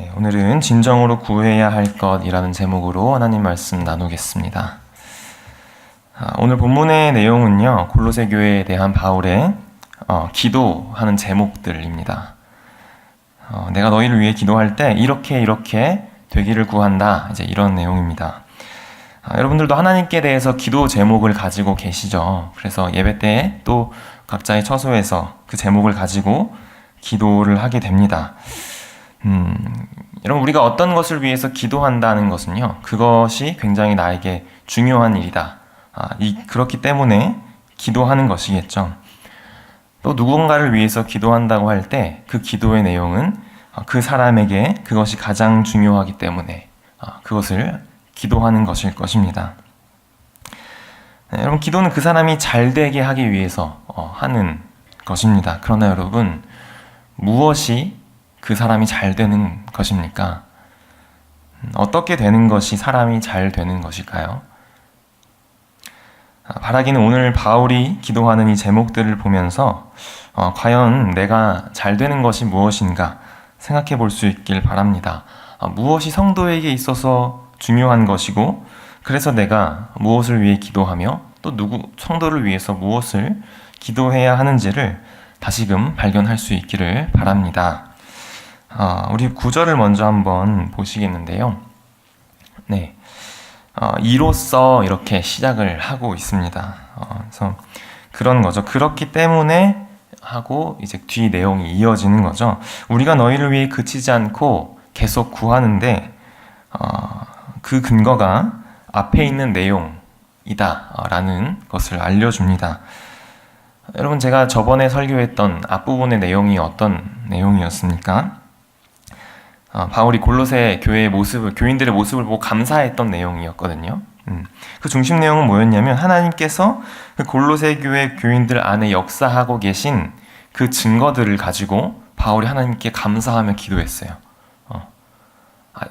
네, 오늘은 진정으로 구해야 할 것이라는 제목으로 하나님 말씀 나누겠습니다. 오늘 본문의 내용은요, 골로새 교회에 대한 바울의 기도하는 제목들입니다. 내가 너희를 위해 기도할 때 이렇게 되기를 구한다, 이제 이런 내용입니다. 여러분들도 하나님께 대해서 기도 제목을 가지고 계시죠. 그래서 예배 때 또 각자의 처소에서 그 제목을 가지고 기도를 하게 됩니다. 여러분, 우리가 어떤 것을 위해서 기도한다는 것은요, 그것이 굉장히 나에게 중요한 일이다. 그렇기 때문에 기도하는 것이겠죠. 또 누군가를 위해서 기도한다고 할 때 그 기도의 내용은 그 사람에게 그것이 가장 중요하기 때문에 그것을 기도하는 것일 것입니다. 네, 여러분, 기도는 그 사람이 잘 되게 하기 위해서 하는 것입니다. 그러나 여러분, 무엇이 그 사람이 잘 되는 것입니까? 어떻게 되는 것이 사람이 잘 되는 것일까요? 바라기는 오늘 바울이 기도하는 이 제목들을 보면서 과연 내가 잘 되는 것이 무엇인가 생각해 볼 수 있길 바랍니다. 무엇이 성도에게 있어서 중요한 것이고, 그래서 내가 무엇을 위해 기도하며 또 성도를 위해서 무엇을 기도해야 하는지를 다시금 발견할 수 있기를 바랍니다. 우리 구절을 먼저 한번 보시겠는데요. 네, 이로써 이렇게 시작을 하고 있습니다. 그래서 그런 거죠. 그렇기 때문에 하고 이제 뒤 내용이 이어지는 거죠. 우리가 너희를 위해 그치지 않고 계속 구하는데 그 근거가 앞에 있는 내용이다라는 것을 알려줍니다. 여러분, 제가 저번에 설교했던 앞부분의 내용이 어떤 내용이었습니까? 바울이 골로새 교회의 모습을, 교인들의 모습을 보고 감사했던 내용이었거든요. 그 중심 내용은 뭐였냐면, 하나님께서 그 골로새 교회 교인들 안에 역사하고 계신 그 증거들을 가지고 바울이 하나님께 감사하며 기도했어요.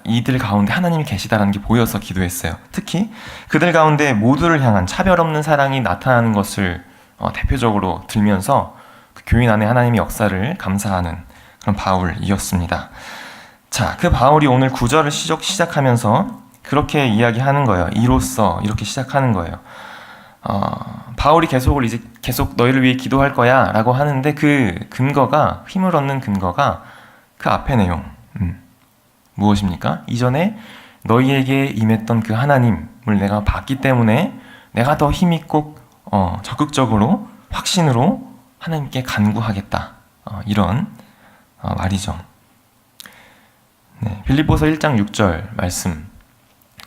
이들 가운데 하나님이 계시다라는 게 보여서 기도했어요. 특히 그들 가운데 모두를 향한 차별 없는 사랑이 나타나는 것을 대표적으로 들면서 그 교인 안에 하나님의 역사를 감사하는 그런 바울이었습니다. 자, 그 바울이 오늘 9절을 시작하면서 그렇게 이야기하는 거예요. 이로써 이렇게 시작하는 거예요. 바울이 계속 너희를 위해 기도할 거야 라고 하는데, 그 근거가, 힘을 얻는 근거가 그 앞의 내용, 무엇입니까? 이전에 너희에게 임했던 그 하나님을 내가 봤기 때문에 내가 더 힘있고 적극적으로 확신으로 하나님께 간구하겠다, 이런 말이죠. 네, 빌립보서 1장 6절 말씀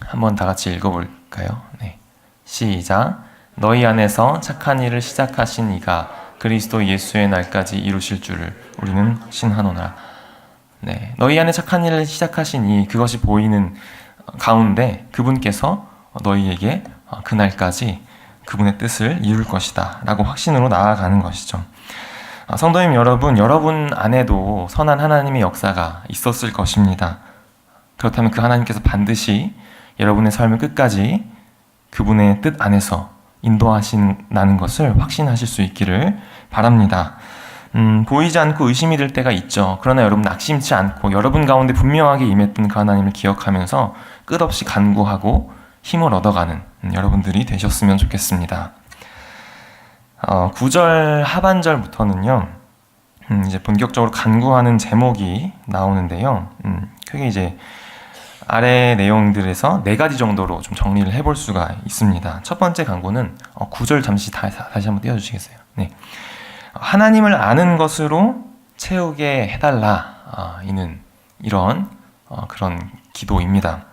한번 다 같이 읽어볼까요? 네, 시작. 너희 안에서 착한 일을 시작하신 이가 그리스도 예수의 날까지 이루실 줄을 우리는 확신하노라. 네, 너희 안에 착한 일을 시작하신 이, 그것이 보이는 가운데 그분께서 너희에게 그날까지 그분의 뜻을 이룰 것이다 라고 확신으로 나아가는 것이죠. 성도님 여러분, 여러분 안에도 선한 하나님의 역사가 있었을 것입니다. 그렇다면 그 하나님께서 반드시 여러분의 삶을 끝까지 그분의 뜻 안에서 인도하신다는 것을 확신하실 수 있기를 바랍니다. 보이지 않고 의심이 들 때가 있죠. 그러나 여러분, 낙심치 않고 여러분 가운데 분명하게 임했던 그 하나님을 기억하면서 끝없이 간구하고 힘을 얻어가는 여러분들이 되셨으면 좋겠습니다. 9절 하반절부터는요, 이제 본격적으로 간구하는 제목이 나오는데요. 크게 이제 아래 내용들에서 4가지 정도로 좀 정리를 해볼 수가 있습니다. 첫 번째 간구는 9절 다시 한번 띄워주시겠어요? 네. 하나님을 아는 것으로 채우게 해달라, 이런 그런 기도입니다.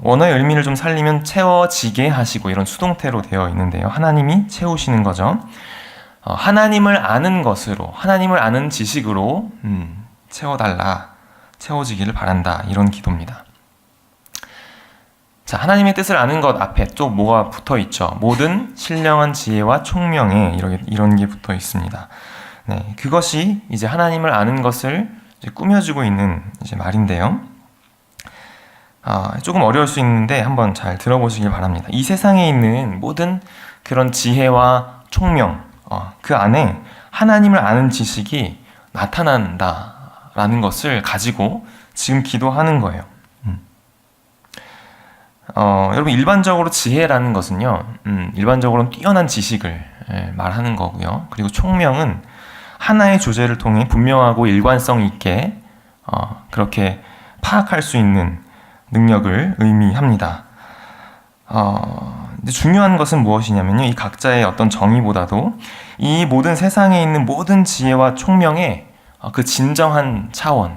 원어의 의미를 좀 살리면 채워지게 하시고, 이런 수동태로 되어 있는데요. 하나님이 채우시는 거죠. 하나님을 아는 것으로, 하나님을 아는 지식으로 채워달라, 채워지기를 바란다, 이런 기도입니다. 자, 하나님의 뜻을 아는 것 앞에 또 뭐가 붙어 있죠? 모든 신령한 지혜와 총명에, 이런 게 붙어 있습니다. 네, 그것이 이제 하나님을 아는 것을 이제 꾸며주고 있는 이제 말인데요. 조금 어려울 수 있는데 한번 잘 들어보시길 바랍니다. 이 세상에 있는 모든 그런 지혜와 총명, 그 안에 하나님을 아는 지식이 나타난다 라는 것을 가지고 지금 기도하는 거예요. 여러분 일반적으로 지혜라는 것은요, 일반적으로는 뛰어난 지식을 말하는 거고요. 그리고 총명은 하나의 주제를 통해 분명하고 일관성 있게 그렇게 파악할 수 있는 능력을 의미합니다. 근데 중요한 것은 무엇이냐면요, 이 각자의 어떤 정의보다도 이 모든 세상에 있는 모든 지혜와 총명의 그 진정한 차원,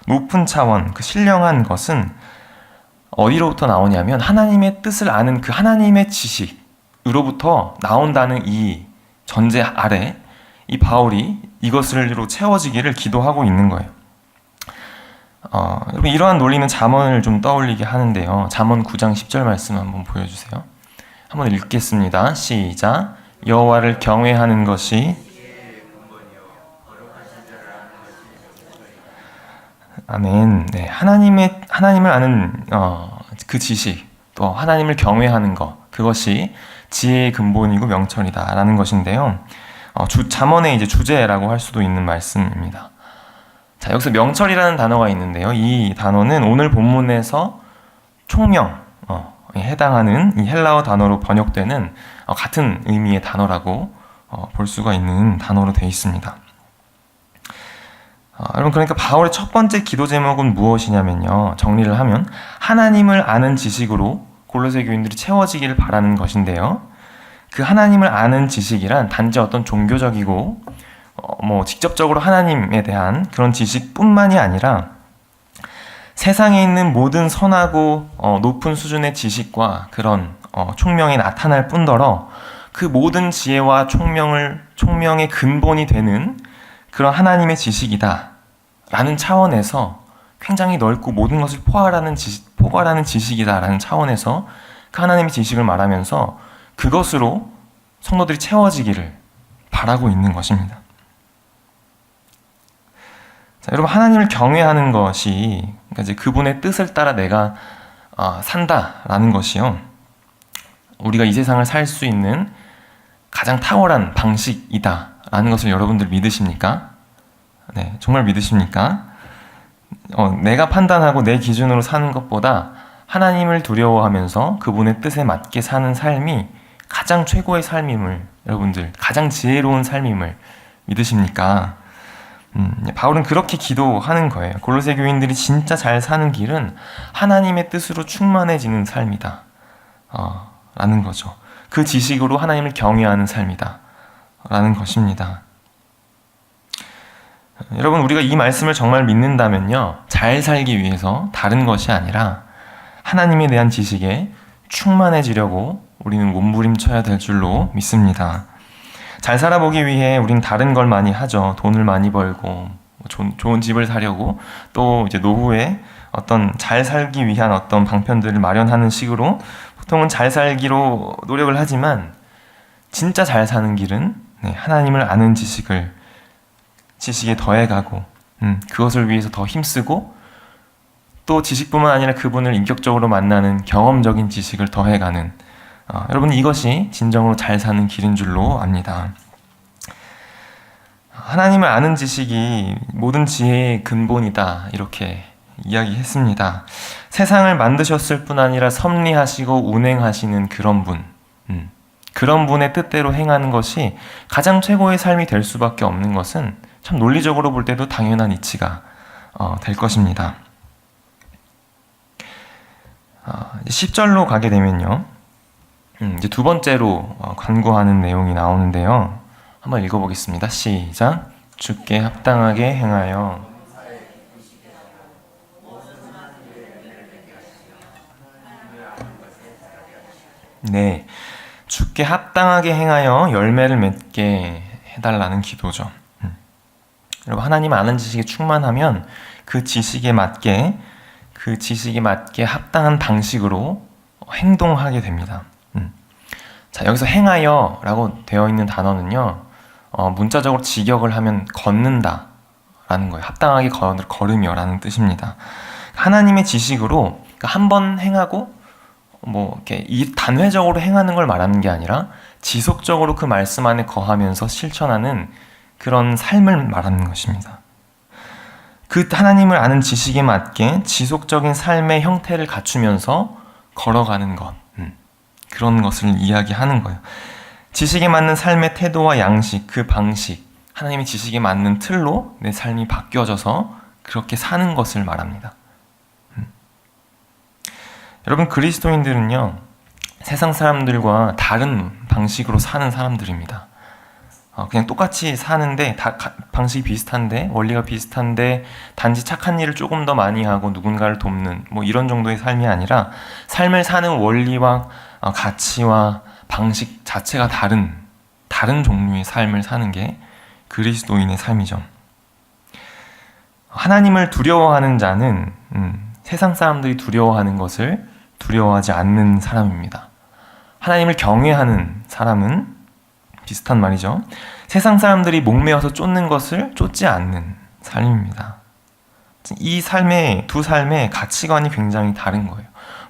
높은 차원, 그 신령한 것은 어디로부터 나오냐면 하나님의 뜻을 아는 그 하나님의 지식으로부터 나온다는 이 전제 아래 이 바울이 이것으로 채워지기를 기도하고 있는 거예요. 여러분 이러한 논리는 잠언을 좀 떠올리게 하는데요. 잠언 9장 10절 말씀 한번 보여주세요. 한번 읽겠습니다. 시작. 여호와를 경외하는 것이 아멘. 네, 하나님을 아는 그 지식, 또 하나님을 경외하는 것, 그것이 지혜의 근본이고 명철이다라는 것인데요. 잠언의 이제 주제라고 할 수도 있는 말씀입니다. 자, 여기서 명철이라는 단어가 있는데요. 이 단어는 오늘 본문에서 총명에 해당하는 이 헬라어 단어로 번역되는 같은 의미의 단어라고 볼 수가 있는 단어로 되어 있습니다. 여러분 그러니까 바울의 첫 번째 기도 제목은 무엇이냐면요, 정리를 하면 하나님을 아는 지식으로 골로새 교인들이 채워지기를 바라는 것인데요, 그 하나님을 아는 지식이란 단지 어떤 종교적이고 직접적으로 하나님에 대한 그런 지식뿐만이 아니라 세상에 있는 모든 선하고 높은 수준의 지식과 그런 총명이 나타날 뿐더러 그 모든 지혜와 총명의 근본이 되는 그런 하나님의 지식이다 라는 차원에서 굉장히 넓고 모든 것을 포괄하는 지식이다 라는 차원에서 그 하나님의 지식을 말하면서 그것으로 성도들이 채워지기를 바라고 있는 것입니다. 자, 여러분 하나님을 경외하는 것이 그러니까 이제 그분의 뜻을 따라 내가 산다라는 것이요, 우리가 이 세상을 살 수 있는 가장 탁월한 방식이다라는 것을 여러분들 믿으십니까? 네, 정말 믿으십니까? 내가 판단하고 내 기준으로 사는 것보다 하나님을 두려워하면서 그분의 뜻에 맞게 사는 삶이 가장 최고의 삶임을, 여러분들 가장 지혜로운 삶임을 믿으십니까? 바울은 그렇게 기도하는 거예요. 골로새 교인들이 진짜 잘 사는 길은 하나님의 뜻으로 충만해지는 삶이다 라는 거죠. 그 지식으로 하나님을 경외하는 삶이다 라는 것입니다. 여러분 우리가 이 말씀을 정말 믿는다면요, 잘 살기 위해서 다른 것이 아니라 하나님에 대한 지식에 충만해지려고 우리는 몸부림쳐야 될 줄로 믿습니다. 잘 살아보기 위해 우린 다른 걸 많이 하죠. 돈을 많이 벌고 좋은 집을 사려고, 또 이제 노후에 어떤 잘 살기 위한 어떤 방편들을 마련하는 식으로 보통은 잘 살기로 노력을 하지만 진짜 잘 사는 길은 하나님을 아는 지식에 더해가고 그것을 위해서 더 힘쓰고, 또 지식뿐만 아니라 그분을 인격적으로 만나는 경험적인 지식을 더해가는, 여러분 이것이 진정으로 잘 사는 길인 줄로 압니다. 하나님을 아는 지식이 모든 지혜의 근본이다 이렇게 이야기했습니다. 세상을 만드셨을 뿐 아니라 섭리하시고 운행하시는 그런 분, 그런 분의 뜻대로 행하는 것이 가장 최고의 삶이 될 수밖에 없는 것은 참 논리적으로 볼 때도 당연한 이치가 될 것입니다. 10절로 가게 되면요, 이제 두 번째로 간구하는 내용이 나오는데요. 한번 읽어보겠습니다. 시작. 주께 합당하게 행하여 네, 주께 합당하게 행하여 열매를 맺게 해달라는 기도죠. 여러분 하나님 아는 지식에 충만하면 그 지식에 맞게 합당한 방식으로 행동하게 됩니다. 자, 여기서 행하여 라고 되어 있는 단어는요, 문자적으로 직역을 하면 걷는다 라는 거예요. 합당하게 걸으며 라는 뜻입니다. 하나님의 지식으로 한 번 행하고 이렇게 단회적으로 행하는 걸 말하는 게 아니라 지속적으로 그 말씀 안에 거하면서 실천하는 그런 삶을 말하는 것입니다. 그 하나님을 아는 지식에 맞게 지속적인 삶의 형태를 갖추면서 걸어가는 것, 그런 것을 이야기하는 거예요. 지식에 맞는 삶의 태도와 양식, 그 방식, 하나님의 지식에 맞는 틀로 내 삶이 바뀌어져서 그렇게 사는 것을 말합니다. 여러분, 그리스도인들은요, 세상 사람들과 다른 방식으로 사는 사람들입니다. 그냥 똑같이 사는데 방식이 비슷한데 원리가 비슷한데 단지 착한 일을 조금 더 많이 하고 누군가를 돕는 뭐 이런 정도의 삶이 아니라 삶을 사는 원리와 가치와 방식 자체가 다른 종류의 삶을 사는 게 그리스도인의 삶이죠. 하나님을 두려워하는 자는 세상 사람들이 두려워하는 것을 두려워하지 않는 사람입니다. 하나님을 경외하는 사람은 비슷한 말이죠. 세상 사람들이 목매어서 쫓는 것을 쫓지 않는 삶입니다. 이 두 삶의 가치관이 굉장히 다른 거예요.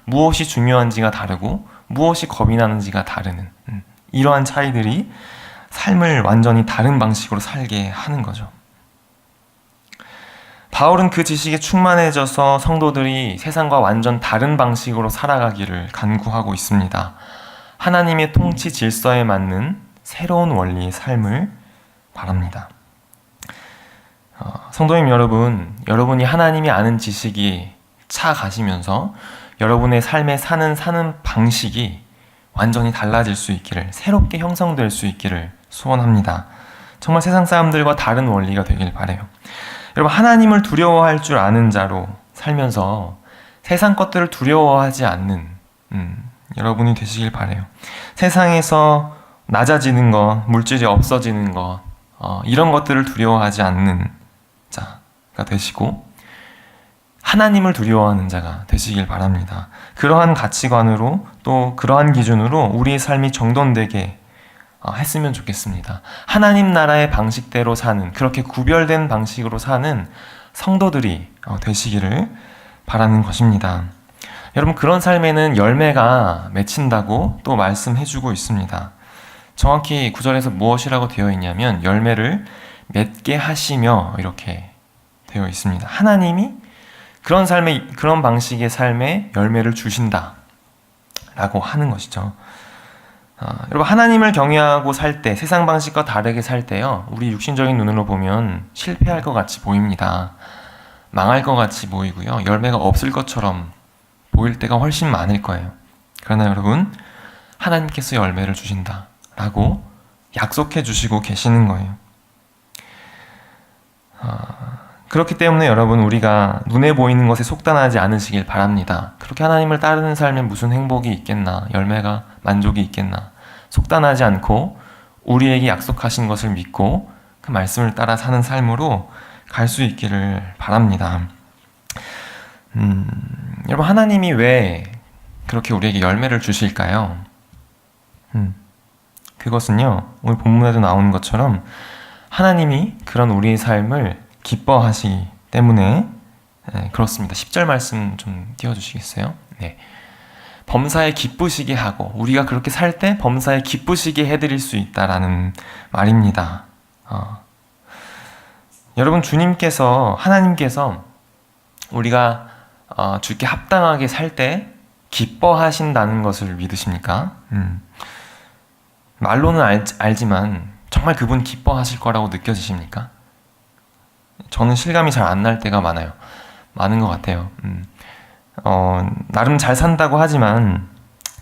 무엇이 중요한지가 다르고 무엇이 겁이 나는지가 다르는 이러한 차이들이 삶을 완전히 다른 방식으로 살게 하는 거죠. 바울은 그 지식에 충만해져서 성도들이 세상과 완전 다른 방식으로 살아가기를 간구하고 있습니다. 하나님의 통치 질서에 맞는 새로운 원리의 삶을 바랍니다. 성도님 여러분, 여러분이 하나님이 아는 지식이 차가시면서 여러분의 삶에 사는 방식이 완전히 달라질 수 있기를, 새롭게 형성될 수 있기를 소원합니다. 정말 세상 사람들과 다른 원리가 되길 바라요. 여러분, 하나님을 두려워할 줄 아는 자로 살면서 세상 것들을 두려워하지 않는 여러분이 되시길 바라요. 세상에서 낮아지는 것, 물질이 없어지는 것, 이런 것들을 두려워하지 않는 자가 되시고 하나님을 두려워하는 자가 되시길 바랍니다. 그러한 가치관으로 또 그러한 기준으로 우리의 삶이 정돈되게 했으면 좋겠습니다. 하나님 나라의 방식대로 사는, 그렇게 구별된 방식으로 사는 성도들이 되시기를 바라는 것입니다. 여러분, 그런 삶에는 열매가 맺힌다고 또 말씀해주고 있습니다. 정확히 9절에서 무엇이라고 되어 있냐면 열매를 맺게 하시며 이렇게 되어 있습니다. 하나님이 그런 방식의 삶에 열매를 주신다 라고 하는 것이죠. 여러분, 하나님을 경외하고 살 때, 세상 방식과 다르게 살 때요, 우리 육신적인 눈으로 보면 실패할 것 같이 보입니다. 망할 것 같이 보이고요, 열매가 없을 것처럼 보일 때가 훨씬 많을 거예요. 그러나 여러분, 하나님께서 열매를 주신다 라고 약속해 주시고 계시는 거예요. 그렇기 때문에 여러분, 우리가 눈에 보이는 것에 속단하지 않으시길 바랍니다. 그렇게 하나님을 따르는 삶에 무슨 행복이 있겠나, 열매가, 만족이 있겠나, 속단하지 않고 우리에게 약속하신 것을 믿고 그 말씀을 따라 사는 삶으로 갈 수 있기를 바랍니다. 여러분, 하나님이 왜 그렇게 우리에게 열매를 주실까요? 그것은요, 오늘 본문에도 나오는 것처럼 하나님이 그런 우리의 삶을 기뻐하시기 때문에 그렇습니다. 10절 말씀 좀 띄워주시겠어요? 네. 범사에 기쁘시게 하고, 우리가 그렇게 살 때 범사에 기쁘시게 해드릴 수 있다라는 말입니다. 여러분, 하나님께서 우리가 주께 합당하게 살 때 기뻐하신다는 것을 믿으십니까? 말로는 알지만 정말 그분 기뻐하실 거라고 느껴지십니까? 저는 실감이 잘 안 날 때가 많은 것 같아요. 나름 잘 산다고 하지만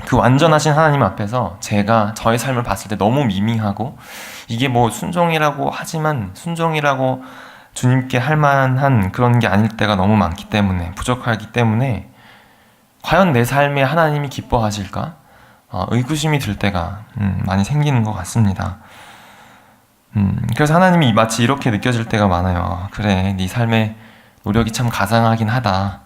그 완전하신 하나님 앞에서 제가 저의 삶을 봤을 때 너무 미미하고, 이게 뭐 순종이라고 하지만 순종이라고 주님께 할 만한 그런 게 아닐 때가 너무 많기 때문에, 부족하기 때문에 과연 내 삶에 하나님이 기뻐하실까? 의구심이 들 때가 많이 생기는 것 같습니다. 그래서 하나님이 마치 이렇게 느껴질 때가 많아요. 그래, 네 삶의 노력이 참 가상하긴 하다.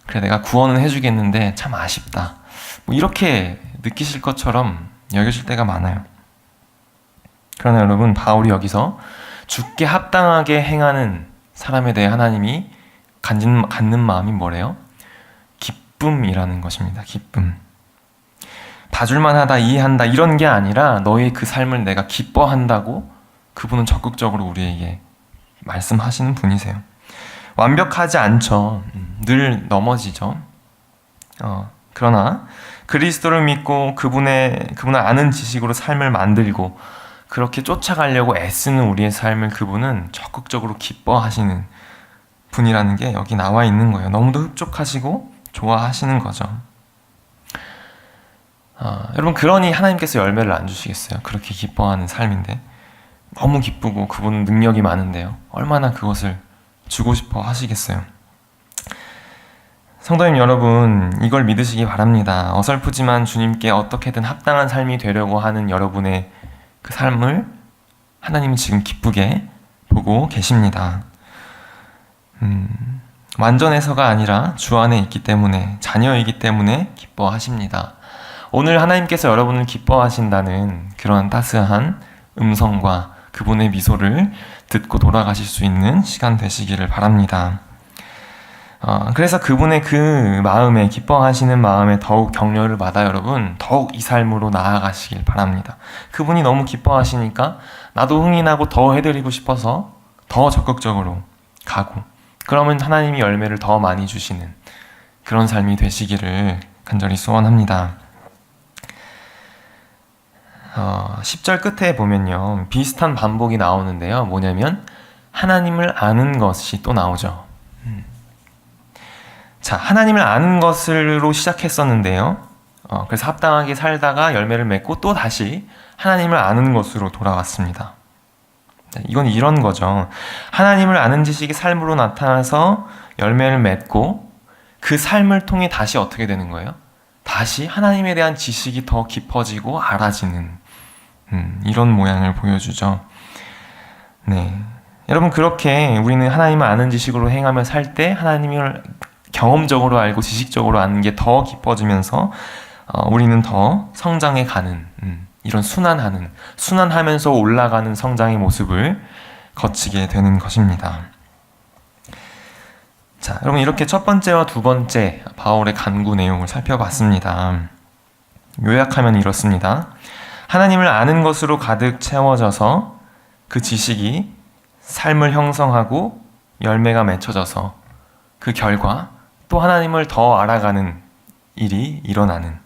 그래, 내가 구원은 해주겠는데 참 아쉽다. 뭐 이렇게 느끼실 것처럼 여겨질 때가 많아요. 그러나 여러분, 바울이 여기서 주께 합당하게 행하는 사람에 대해 하나님이 갖는 마음이 뭐래요? 기쁨이라는 것입니다. 기쁨. 봐줄만 하다, 이해한다, 이런 게 아니라 너의 그 삶을 내가 기뻐한다고 그분은 적극적으로 우리에게 말씀하시는 분이세요. 완벽하지 않죠. 늘 넘어지죠. 그러나 그리스도를 믿고 그분을 아는 지식으로 삶을 만들고 그렇게 쫓아가려고 애쓰는 우리의 삶을 그분은 적극적으로 기뻐하시는 분이라는 게 여기 나와 있는 거예요. 너무도 흡족하시고 좋아하시는 거죠. 여러분, 그러니 하나님께서 열매를 안 주시겠어요? 그렇게 기뻐하는 삶인데 너무 기쁘고 그분은 능력이 많은데요, 얼마나 그것을 주고 싶어 하시겠어요? 성도님 여러분, 이걸 믿으시기 바랍니다. 어설프지만 주님께 어떻게든 합당한 삶이 되려고 하는 여러분의 그 삶을 하나님은 지금 기쁘게 보고 계십니다. 완전해서가 아니라 주 안에 있기 때문에, 자녀이기 때문에 기뻐하십니다. 오늘 하나님께서 여러분을 기뻐하신다는 그런 따스한 음성과 그분의 미소를 듣고 돌아가실 수 있는 시간 되시기를 바랍니다. 그래서 그분의 그 마음에, 기뻐하시는 마음에 더욱 격려를 받아 여러분 더욱 이 삶으로 나아가시길 바랍니다. 그분이 너무 기뻐하시니까 나도 흥이 나고 더 해드리고 싶어서 더 적극적으로 가고, 그러면 하나님이 열매를 더 많이 주시는 그런 삶이 되시기를 간절히 소원합니다. 10절 끝에 보면요, 비슷한 반복이 나오는데요, 뭐냐면 하나님을 아는 것이 또 나오죠. 자, 하나님을 아는 것으로 시작했었는데요, 그래서 합당하게 살다가 열매를 맺고 또 다시 하나님을 아는 것으로 돌아왔습니다. 이건 이런 거죠. 하나님을 아는 지식이 삶으로 나타나서 열매를 맺고 그 삶을 통해 다시 어떻게 되는 거예요? 다시 하나님에 대한 지식이 더 깊어지고 알아지는 이런 모양을 보여주죠. 네, 여러분, 그렇게 우리는 하나님을 아는 지식으로 행하며 살 때 하나님을 경험적으로 알고 지식적으로 아는 게 더 깊어지면서 우리는 더 성장해 가는 이런 순환하면서 올라가는 성장의 모습을 거치게 되는 것입니다. 자, 여러분, 이렇게 첫 번째와 두 번째 바울의 간구 내용을 살펴봤습니다. 요약하면 이렇습니다. 하나님을 아는 것으로 가득 채워져서 그 지식이 삶을 형성하고 열매가 맺혀져서 그 결과 또 하나님을 더 알아가는 일이 일어나는,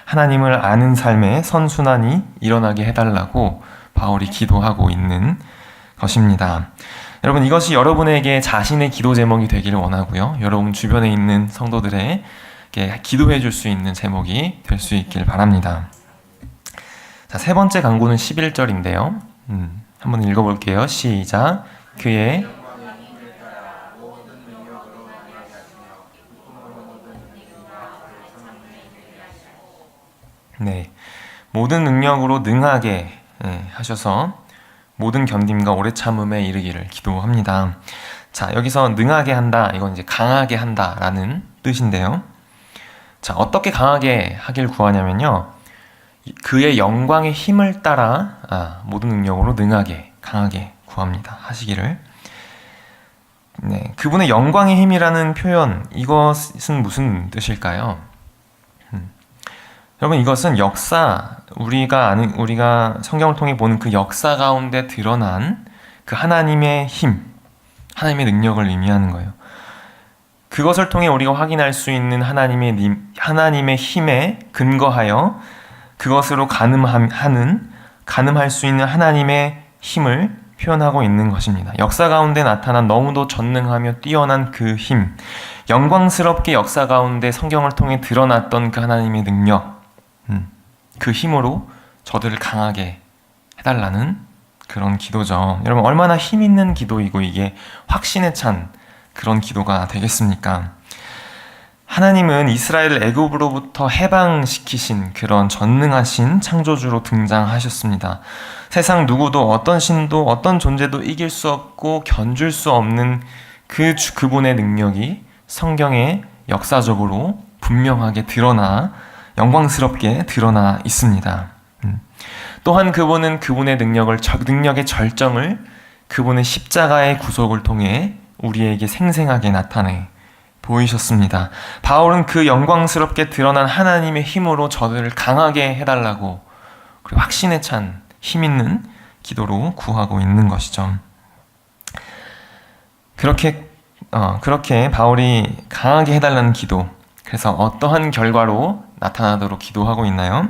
하나님을 아는 삶의 선순환이 일어나게 해달라고 바울이 기도하고 있는 것입니다. 여러분, 이것이 여러분에게 자신의 기도 제목이 되기를 원하고요, 여러분 주변에 있는 성도들에게 기도해 줄 수 있는 제목이 될 수 있길 바랍니다. 자, 세 번째 간구는 11절인데요. 한번 읽어볼게요. 시작. 그의 모든 능력으로 능하게 하셔서 모든 견딤과 오래 참음에 이르기를 기도합니다. 자, 여기서 능하게 한다, 이건 이제 강하게 한다라는 뜻인데요. 자, 어떻게 강하게 하길 구하냐면요, 그의 영광의 힘을 따라 모든 능력으로 능하게, 강하게 구합니다. 하시기를. 네, 그분의 영광의 힘이라는 표현, 이것은 무슨 뜻일까요? 여러분, 이것은 역사, 우리가 성경을 통해 보는 그 역사 가운데 드러난 그 하나님의 힘, 하나님의 능력을 의미하는 거예요. 그것을 통해 우리가 확인할 수 있는 하나님의 힘에 근거하여 그것으로 가늠할 수 있는 하나님의 힘을 표현하고 있는 것입니다. 역사 가운데 나타난 너무도 전능하며 뛰어난 그 힘, 영광스럽게 역사 가운데 성경을 통해 드러났던 그 하나님의 능력, 그 힘으로 저들을 강하게 해달라는 그런 기도죠. 여러분, 얼마나 힘 있는 기도이고 이게 확신에 찬 그런 기도가 되겠습니까? 하나님은 이스라엘을 애굽으로부터 해방시키신 그런 전능하신 창조주로 등장하셨습니다. 세상 누구도 어떤 신도 어떤 존재도 이길 수 없고 견줄 수 없는 그분의 능력이 성경에 역사적으로 분명하게 드러나 영광스럽게 드러나 있습니다. 또한 그분은 그분의 능력의 절정을 그분의 십자가의 구속을 통해 우리에게 생생하게 나타내 보이셨습니다. 바울은 그 영광스럽게 드러난 하나님의 힘으로 저들을 강하게 해달라고, 그리고 확신에 찬 힘 있는 기도로 구하고 있는 것이죠. 그렇게 그렇게 바울이 강하게 해달라는 기도, 그래서 어떠한 결과로 나타나도록 기도하고 있나요?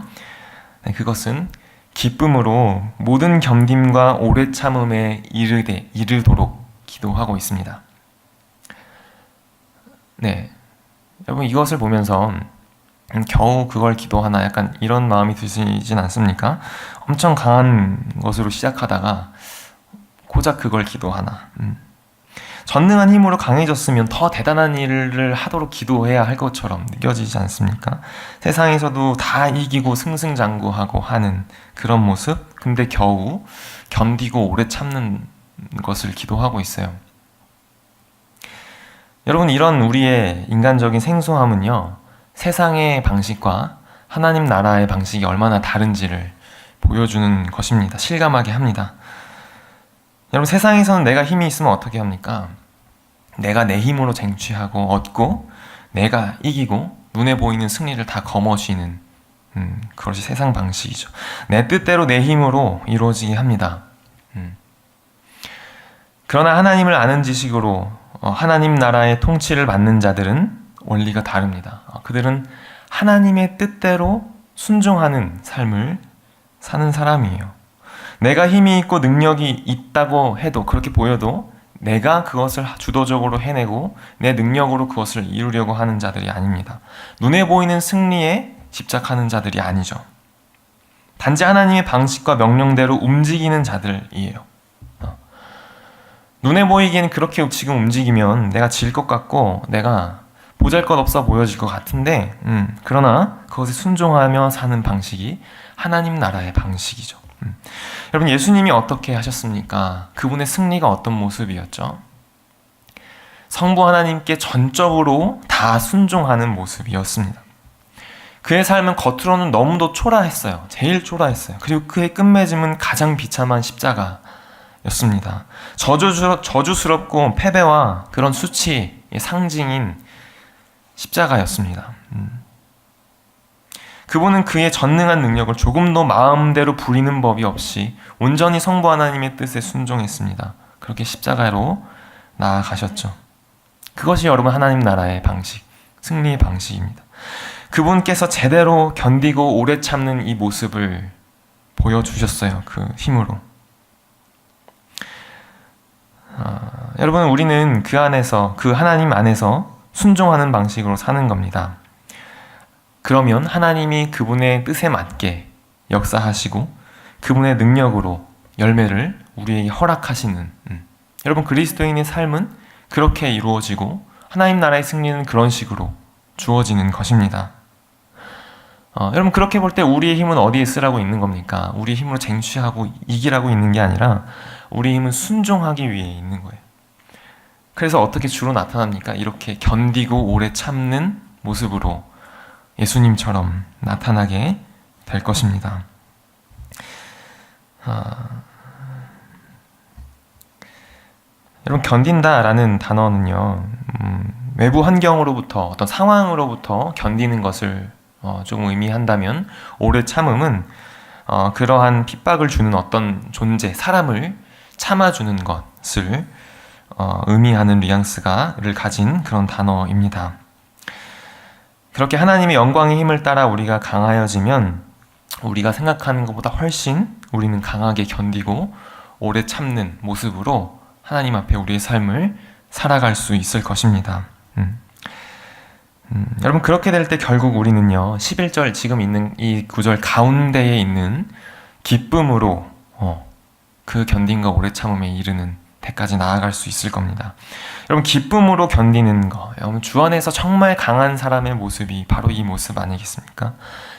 네, 그것은 기쁨으로 모든 겸dim과 오래 참음에 이르도록 기도하고 있습니다. 네, 여러분 이것을 보면서 겨우 그걸 기도하나 약간 이런 마음이 드시진 않습니까? 엄청 강한 것으로 시작하다가 고작 그걸 기도하나. 전능한 힘으로 강해졌으면 더 대단한 일을 하도록 기도해야 할 것처럼 느껴지지 않습니까? 세상에서도 다 이기고 승승장구하고 하는 그런 모습, 근데 겨우 견디고 오래 참는 것을 기도하고 있어요. 여러분, 이런 우리의 인간적인 생소함은요, 세상의 방식과 하나님 나라의 방식이 얼마나 다른지를 보여주는 것입니다. 실감하게 합니다. 여러분, 세상에서는 내가 힘이 있으면 어떻게 합니까? 내가 내 힘으로 쟁취하고 얻고 내가 이기고 눈에 보이는 승리를 다 거머쥐는 그것이 세상 방식이죠. 내 뜻대로 내 힘으로 이루어지게 합니다. 그러나 하나님을 아는 지식으로 하나님 나라의 통치를 받는 자들은 원리가 다릅니다. 그들은 하나님의 뜻대로 순종하는 삶을 사는 사람이에요. 내가 힘이 있고 능력이 있다고 해도, 그렇게 보여도 내가 그것을 주도적으로 해내고 내 능력으로 그것을 이루려고 하는 자들이 아닙니다. 눈에 보이는 승리에 집착하는 자들이 아니죠. 단지 하나님의 방식과 명령대로 움직이는 자들이에요. 눈에 보이기에는 그렇게 지금 움직이면 내가 질 것 같고 내가 보잘것없어 보여질 것 같은데 그러나 그것에 순종하며 사는 방식이 하나님 나라의 방식이죠. 여러분, 예수님이 어떻게 하셨습니까? 그분의 승리가 어떤 모습이었죠? 성부 하나님께 전적으로 다 순종하는 모습이었습니다. 그의 삶은 겉으로는 너무도 초라했어요. 제일 초라했어요. 그리고 그의 끝맺음은 가장 비참한 십자가였습니다. 저주스럽고 패배와 그런 수치의 상징인 십자가였습니다. 그분은 그의 전능한 능력을 조금도 마음대로 부리는 법이 없이 온전히 성부 하나님의 뜻에 순종했습니다. 그렇게 십자가로 나아가셨죠. 그것이 여러분 하나님 나라의 방식, 승리의 방식입니다. 그분께서 제대로 견디고 오래 참는 이 모습을 보여주셨어요. 그 힘으로. 여러분, 우리는 그 안에서, 그 하나님 안에서 순종하는 방식으로 사는 겁니다. 그러면 하나님이 그분의 뜻에 맞게 역사하시고 그분의 능력으로 열매를 우리에게 허락하시는 여러분, 그리스도인의 삶은 그렇게 이루어지고 하나님 나라의 승리는 그런 식으로 주어지는 것입니다. 여러분, 그렇게 볼 때 우리의 힘은 어디에 쓰라고 있는 겁니까? 우리의 힘으로 쟁취하고 이기라고 있는 게 아니라 우리의 힘은 순종하기 위해 있는 거예요. 그래서 어떻게 주로 나타납니까? 이렇게 견디고 오래 참는 모습으로 예수님처럼 나타나게 될 것입니다. 여러분, 견딘다라는 단어는요, 외부 환경으로부터, 어떤 상황으로부터 견디는 것을 조금 의미한다면, 오래 참음은 그러한 핍박을 주는 어떤 존재, 사람을 참아주는 것을 의미하는 뉘앙스를 가진 그런 단어입니다. 그렇게 하나님의 영광의 힘을 따라 우리가 강하여지면 우리가 생각하는 것보다 훨씬 우리는 강하게 견디고 오래 참는 모습으로 하나님 앞에 우리의 삶을 살아갈 수 있을 것입니다. 여러분, 그렇게 될 때 결국 우리는요, 11절 지금 있는 이 구절 가운데에 있는 기쁨으로 그 견딘과 오래 참음에 이르는 때까지 나아갈 수 있을 겁니다. 여러분, 기쁨으로 견디는 거, 여러분, 주 안에서 정말 강한 사람의 모습이 바로 이 모습 아니겠습니까?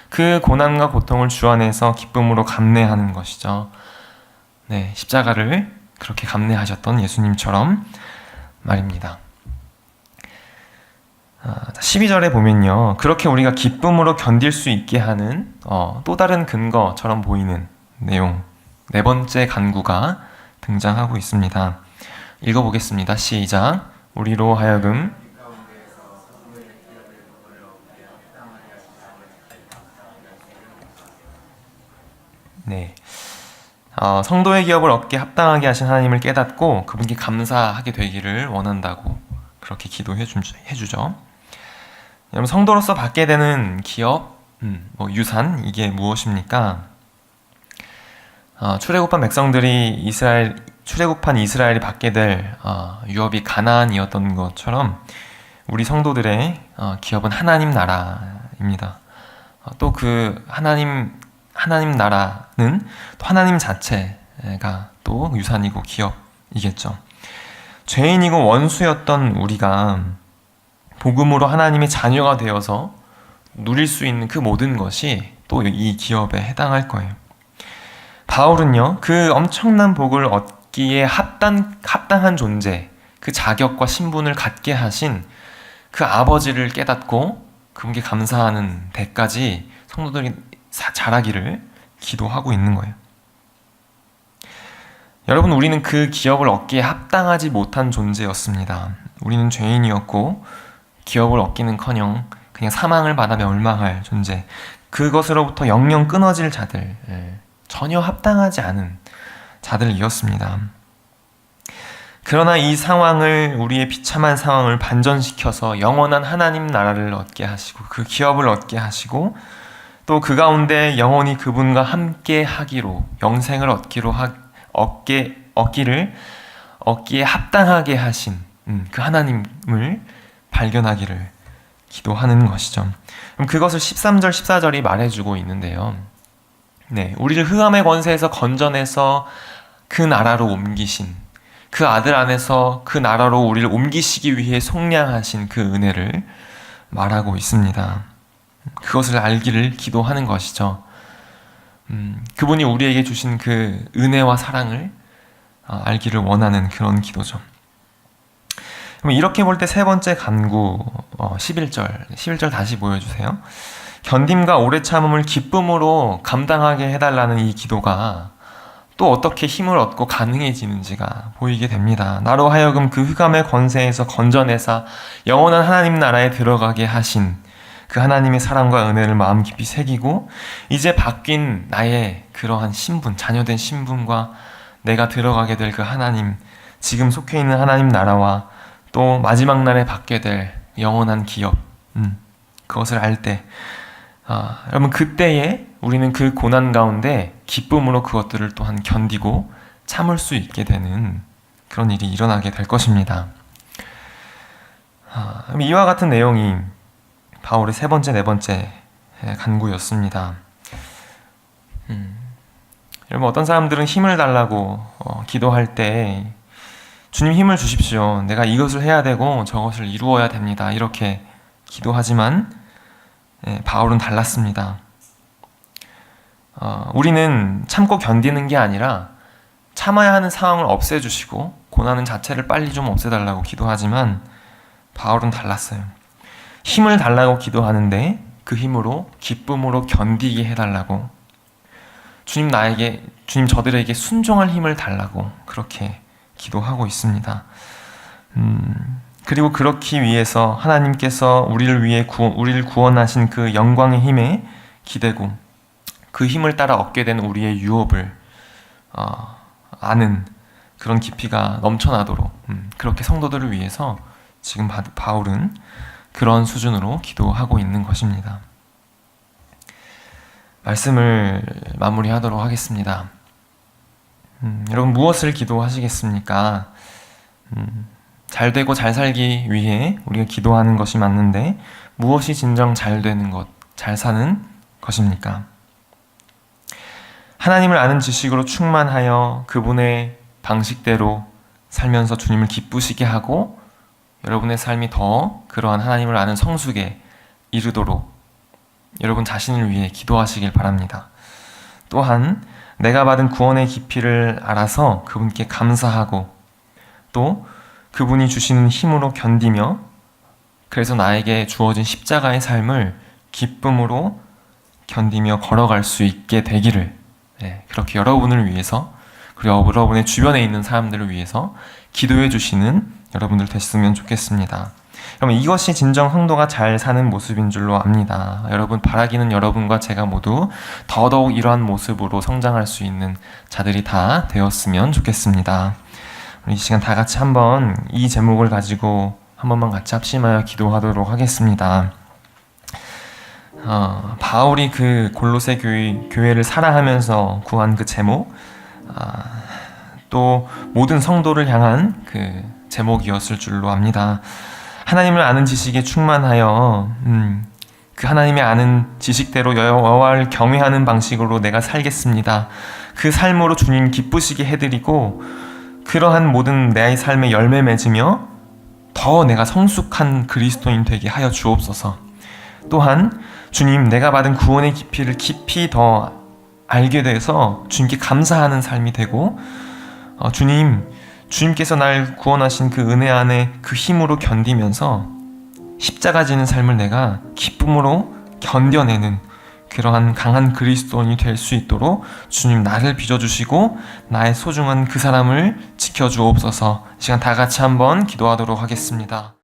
그 고난과 고통을 주 안에서 기쁨으로 감내하는 것이죠. 네, 십자가를 그렇게 감내하셨던 예수님처럼 말입니다. 12절에 보면요, 그렇게 우리가 기쁨으로 견딜 수 있게 하는 또 다른 근거처럼 보이는 내용, 네 번째 간구가 등장하고 있습니다. 읽어보겠습니다. 시작. 우리로 하여금 네, 성도의 기업을 얻게 합당하게 하신 하나님을 깨닫고 그분께 감사하게 되기를 원한다고 그렇게 기도해 주죠. 여러분, 성도로서 받게 되는 기업, 유산, 이게 무엇입니까? 출애굽한 백성들이 출애굽한 이스라엘이 받게 될 유업이 가나안이었던 것처럼 우리 성도들의 기업은 하나님 나라입니다. 또 그 하나님 나라는 또 하나님 자체가 또 유산이고 기업이겠죠. 죄인이고 원수였던 우리가 복음으로 하나님의 자녀가 되어서 누릴 수 있는 그 모든 것이 또 이 기업에 해당할 거예요. 바울은요, 그 엄청난 복을 얻기에 합당한 존재, 그 자격과 신분을 갖게 하신 그 아버지를 깨닫고 그분께 감사하는 데까지 성도들이 자라기를 기도하고 있는 거예요. 여러분, 우리는 그 기업을 얻기에 합당하지 못한 존재였습니다. 우리는 죄인이었고 기업을 얻기는커녕 그냥 사망을 받아 멸망할 존재, 그것으로부터 영영 끊어질 자들, 전혀 합당하지 않은 자들이었습니다. 그러나 이 상황을, 우리의 비참한 상황을 반전시켜서 영원한 하나님 나라를 얻게 하시고 그 기업을 얻게 하시고 또 그 가운데 영원히 그분과 함께 하기로, 영생을 얻기에 합당하게 하신 그 하나님을 발견하기를 기도하는 것이죠. 그럼 그것을 13절, 14절이 말해주고 있는데요. 네, 우리를 흑암의 권세에서 건져내서 그 나라로 옮기신, 그 아들 안에서 그 나라로 우리를 옮기시기 위해 속량하신 그 은혜를 말하고 있습니다. 그것을 알기를 기도하는 것이죠. 그분이 우리에게 주신 그 은혜와 사랑을 알기를 원하는 그런 기도죠. 그럼 이렇게 볼 때 세 번째 간구, 11절 다시 보여주세요. 견딤과 오래 참음을 기쁨으로 감당하게 해달라는 이 기도가 또 어떻게 힘을 얻고 가능해지는지가 보이게 됩니다. 나로 하여금 그 흑암의 권세에서 건져내사 영원한 하나님 나라에 들어가게 하신 그 하나님의 사랑과 은혜를 마음 깊이 새기고 이제 바뀐 나의 그러한 신분, 자녀된 신분과 내가 들어가게 될 그 하나님, 지금 속해 있는 하나님 나라와 또 마지막 날에 받게 될 영원한 기업, 그것을 알 때, 여러분, 그때에 우리는 그 고난 가운데 기쁨으로 그것들을 또한 견디고 참을 수 있게 되는 그런 일이 일어나게 될 것입니다. 이와 같은 내용이 바울의 세 번째, 네 번째 간구였습니다. 여러분, 어떤 사람들은 힘을 달라고 기도할 때 주님 힘을 주십시오. 내가 이것을 해야 되고 저것을 이루어야 됩니다. 이렇게 기도하지만 바울은 달랐습니다. 우리는 참고 견디는 게 아니라 참아야 하는 상황을 없애주시고 고난은 자체를 빨리 좀 없애달라고 기도하지만 바울은 달랐어요. 힘을 달라고 기도하는데 그 힘으로 기쁨으로 견디게 해달라고, 주님 저들에게 순종할 힘을 달라고 그렇게 기도하고 있습니다. 그리고 그렇기 위해서 하나님께서 우리를 구원하신 그 영광의 힘에 기대고 그 힘을 따라 얻게 된 우리의 유업을 아는 그런 깊이가 넘쳐나도록 그렇게 성도들을 위해서 지금 바울은 그런 수준으로 기도하고 있는 것입니다. 말씀을 마무리하도록 하겠습니다. 여러분, 무엇을 기도하시겠습니까? 잘 되고 잘 살기 위해 우리가 기도하는 것이 맞는데 무엇이 진정 잘 되는 것, 잘 사는 것입니까? 하나님을 아는 지식으로 충만하여 그분의 방식대로 살면서 주님을 기쁘시게 하고 여러분의 삶이 더 그러한 하나님을 아는 성숙에 이르도록 여러분 자신을 위해 기도하시길 바랍니다. 또한 내가 받은 구원의 깊이를 알아서 그분께 감사하고 또 그분이 주시는 힘으로 견디며 그래서 나에게 주어진 십자가의 삶을 기쁨으로 견디며 걸어갈 수 있게 되기를, 그렇게 여러분을 위해서 그리고 여러분의 주변에 있는 사람들을 위해서 기도해 주시는 여러분들 되셨으면 좋겠습니다. 여러분, 이것이 진정 성도가 잘 사는 모습인 줄로 압니다. 여러분, 바라기는 여러분과 제가 모두 더더욱 이러한 모습으로 성장할 수 있는 자들이 다 되었으면 좋겠습니다. 우리 이 시간 다 같이 한번 이 제목을 가지고 한 번만 같이 합심하여 기도하도록 하겠습니다. 바울이 그 골로새 교회를 사랑하면서 구한 그 제목, 또 모든 성도를 향한 그 제목이었을 줄로 압니다. 하나님을 아는 지식에 충만하여 그 하나님의 아는 지식대로 여호와를 경외하는 방식으로 내가 살겠습니다. 그 삶으로 주님 기쁘시게 해드리고 그러한 모든 내 삶의 열매 맺으며 더 내가 성숙한 그리스도인 되게 하여 주옵소서. 또한 주님, 내가 받은 구원의 깊이를 깊이 더 알게 돼서 주님께 감사하는 삶이 되고 주님께서 날 구원하신 그 은혜 안에 그 힘으로 견디면서 십자가 지는 삶을 내가 기쁨으로 견뎌내는 그러한 강한 그리스도인이 될 수 있도록 주님 나를 빚어주시고 나의 소중한 그 사람을 지켜주옵소서. 이 시간 다 같이 한번 기도하도록 하겠습니다.